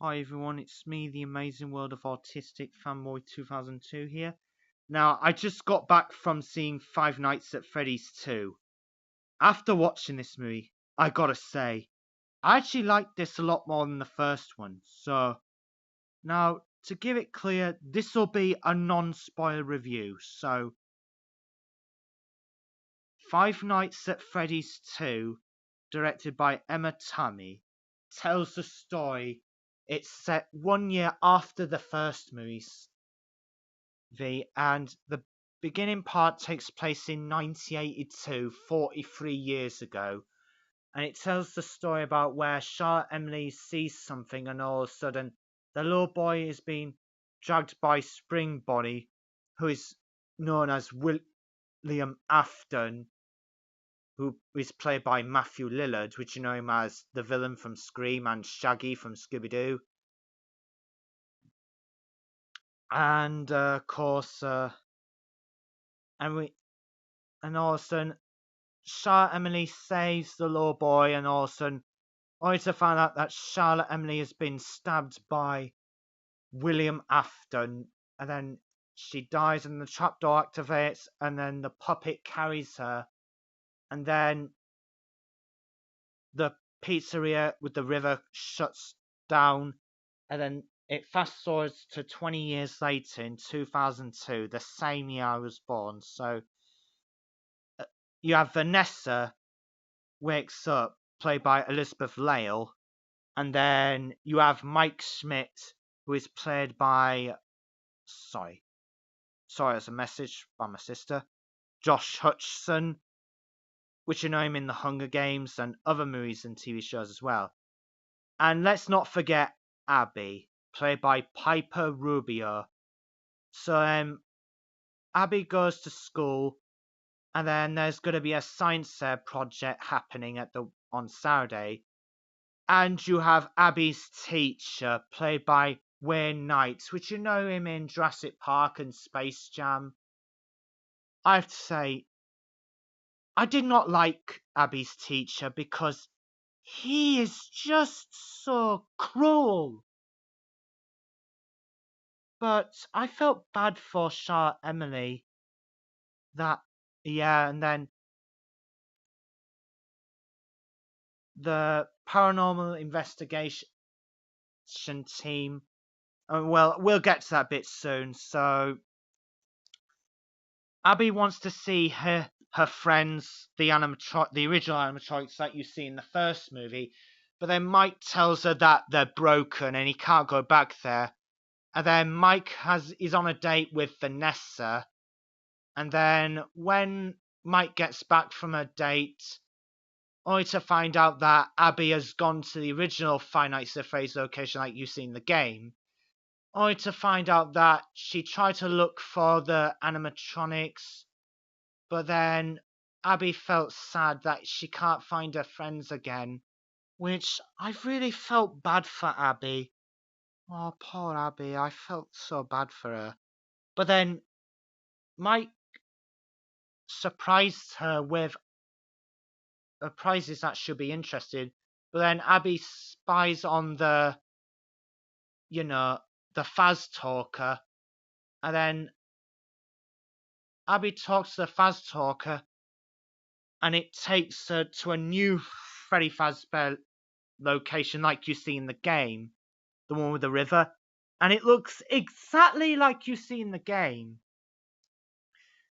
Hi everyone, it's me, the Amazing World of Autistic Fanboy 2002 here. Now, I just got back from seeing Five Nights at Freddy's 2. After watching this movie, I gotta say, I actually liked this a lot more than the first one. So, now, to give it clear, this will be a non-spoiler review. So, Five Nights at Freddy's 2, directed by Emma Tammy, tells the story. It's set 1 year after the first movie, and the beginning part takes place in 1982, 43 years ago. And it tells the story about where Charlotte Emily sees something, and all of a sudden, the little boy is being dragged by Spring Bonnie, who is known as William Afton, who is played by Matthew Lillard, which you know him as the villain from Scream and Shaggy from Scooby-Doo. And of course, and all of a sudden, Charlotte Emily saves the little boy, and all of a sudden, only to find out that Charlotte Emily has been stabbed by William Afton, and then she dies, and the trapdoor activates, and then the puppet carries her, and then the pizzeria with the river shuts down, and then it fast forwards to 20 years later in 2002, the same year I was born. So you have Vanessa wakes up, played by Elizabeth Lale, and then you have Mike Schmidt, who is played by sorry, there's a message by my sister, Josh Hutcherson, which you know him in the Hunger Games and other movies and TV shows as well. And let's not forget Abby, played by Piper Rubio. So Abby goes to school, and then there's going to be a science fair project happening on Saturday. And you have Abby's teacher, played by Wayne Knight, which you know him in Jurassic Park and Space Jam. I have to say, I did not like Abby's teacher because he is just so cruel. But I felt bad for Charlotte Emily. And then the paranormal investigation team. Well, we'll get to that bit soon. So Abby wants to see her friends, the original animatronics that you see in the first movie, but then Mike tells her that they're broken and he can't go back there. And then Mike is on a date with Vanessa, and then when Mike gets back from a date, only to find out that Abby has gone to the original Five Nights at Freddy's location like you see in the game, only to find out that she tried to look for the animatronics, but then Abby felt sad that she can't find her friends again, which I really felt bad for Abby. Oh, poor Abby, I felt so bad for her. But then Mike surprised her with prizes that should be interested, but then Abby spies on the Faz talker, and then Abby talks to the Faz talker, and it takes her to a new Freddy Fazbear location like you see in the game, the one with the river, and it looks exactly like you see in the game.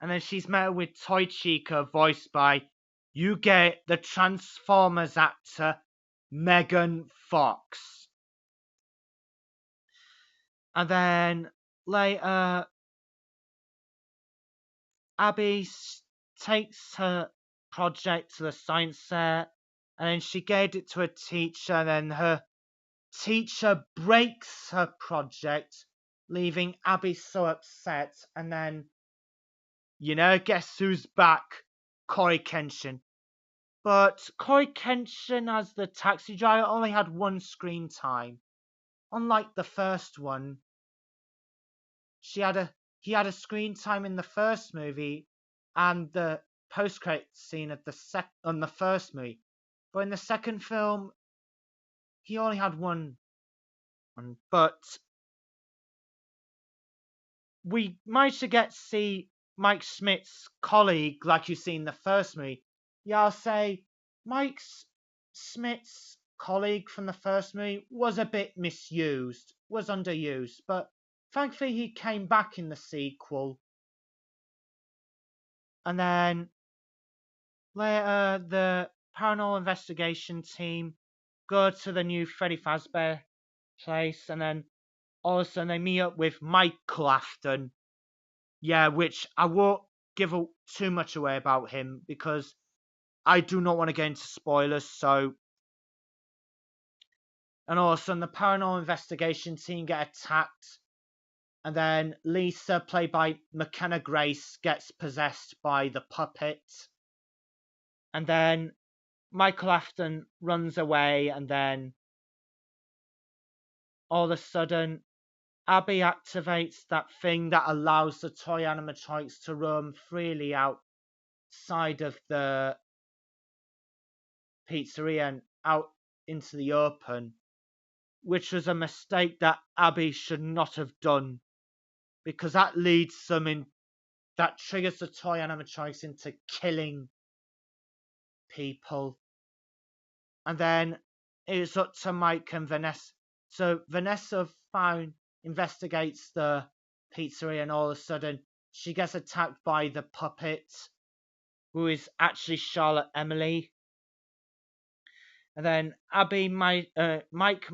And then she's met with Toy Chica, voiced by, you get the Transformers actor Megan Fox. And then later, Abby takes her project to the science fair, and then she gave it to her teacher, and then her teacher breaks her project, leaving Abby so upset. And then, guess who's back? Corey Kenshin. But Corey Kenshin as the taxi driver only had one screen time. Unlike the first one, he had a screen time in the first movie and the post-credit scene on the first movie. But in the second film, he only had one But we managed to see Mike Schmidt's colleague, like you see in the first movie. Yeah, I'll say Mike Schmidt's colleague from the first movie was a bit misused, was underused, but thankfully he came back in the sequel. And then later, the paranormal investigation team go to the new Freddy Fazbear place, and then all of a sudden they meet up with Michael Afton. Yeah, which I won't give too much away about him because I do not want to get into spoilers. So, and all of a sudden the paranormal investigation team get attacked, and then Lisa, played by McKenna Grace, gets possessed by the puppet, and then Michael Afton runs away, and then all of a sudden Abby activates that thing that allows the toy animatronics to roam freely outside of the pizzeria and out into the open, which was a mistake that Abby should not have done, because that leads them in, that triggers the toy animatronics into killing people. And then it's up to Mike and Vanessa. So Vanessa investigates the pizzeria, and all of a sudden she gets attacked by the puppet, who is actually Charlotte Emily. And then Mike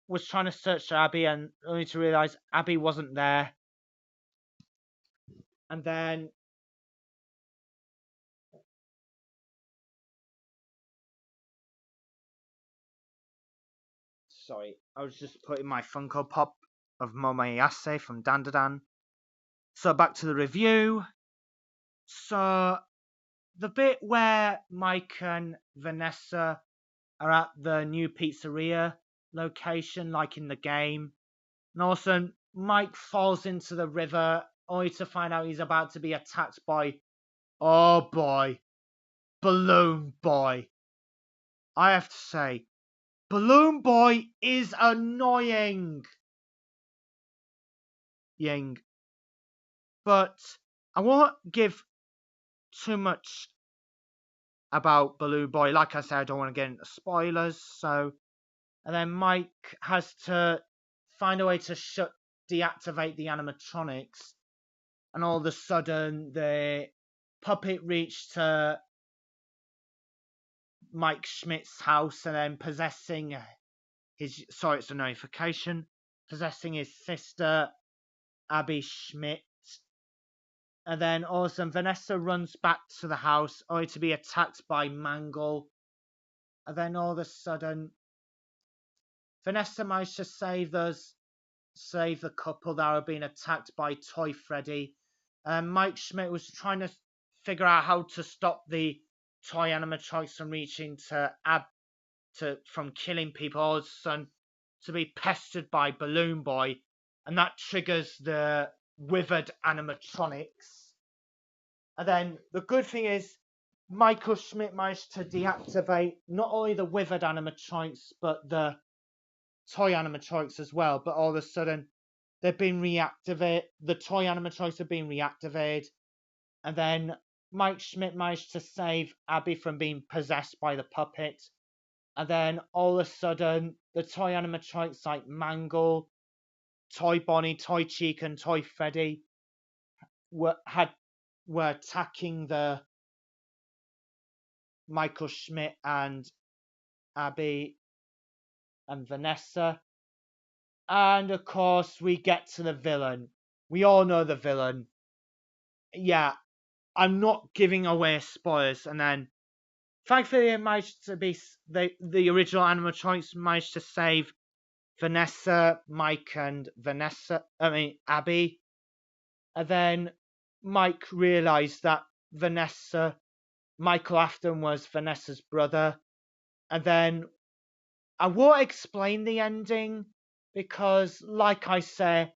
was trying to search for Abby, and only to realize Abby wasn't there. And then sorry, I was just putting my Funko Pop of Momoyase from Dandadan. So back to the review. So the bit where Mike and Vanessa are at the new pizzeria location, like in the game, and also Mike falls into the river, only to find out he's about to be attacked by, oh boy, Balloon Boy. I have to say, Balloon Boy is annoying. But I won't give too much about Balloon Boy. Like I said, I don't want to get into spoilers. So, and then Mike has to find a way to deactivate the animatronics, and all of a sudden the puppet reached Mike Schmidt's house, and then possessing his, sorry, it's a notification, possessing his sister Abby Schmidt. And then all of a sudden Vanessa runs back to the house, only to be attacked by Mangle. And then all of a sudden Vanessa managed to save the couple that were being attacked by Toy Freddy. Mike Schmidt was trying to figure out how to stop the toy animatronics from reaching from killing people. All of a sudden to be pestered by Balloon Boy, and that triggers the withered animatronics. And then the good thing is Michael Schmidt managed to deactivate not only the withered animatronics but the toy animatronics as well. But all of a sudden they've been reactivated. The toy animatronics have been reactivated, and then Mike Schmidt managed to save Abby from being possessed by the puppet. And then all of a sudden the toy animatronics like Mangle, Toy Bonnie, Toy Chica, and Toy Freddy were attacking the Michael Schmidt and Abby and Vanessa. And of course we get to the villain. We all know the villain. Yeah, I'm not giving away spoilers. And then thankfully it managed to be the original animatronics managed to save Vanessa, Mike, and Abby. And then Mike realized that Michael Afton was Vanessa's brother. And then I won't explain the ending because, like I say,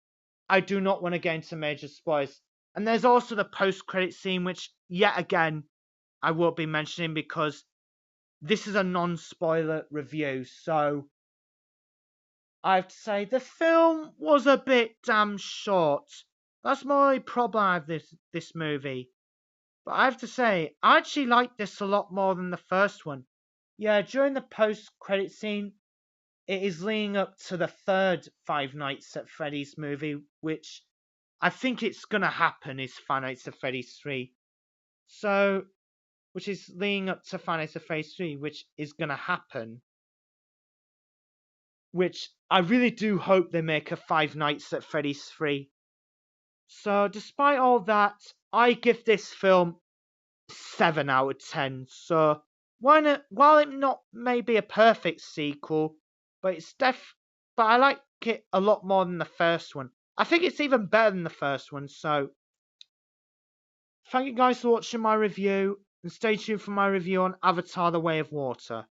I do not want to get into major spoilers. And there's also the post-credit scene, which, yet again, I won't be mentioning because this is a non-spoiler review. So I have to say the film was a bit damn short. That's my only problem I have this movie. But I have to say, I actually like this a lot more than the first one. Yeah, during the post-credit scene, it is leading up to the third Five Nights at Freddy's movie, which I think it's gonna happen is Five Nights at Freddy's 3. So, which is leading up to Five Nights at Freddy's 3, which is gonna happen. Which I really do hope they make a Five Nights at Freddy's 3. So, despite all that, I give this film 7 out of 10. So, while it not maybe a perfect sequel, but but I like it a lot more than the first one. I think it's even better than the first one. So, thank you guys for watching my review, and stay tuned for my review on Avatar: The Way of Water.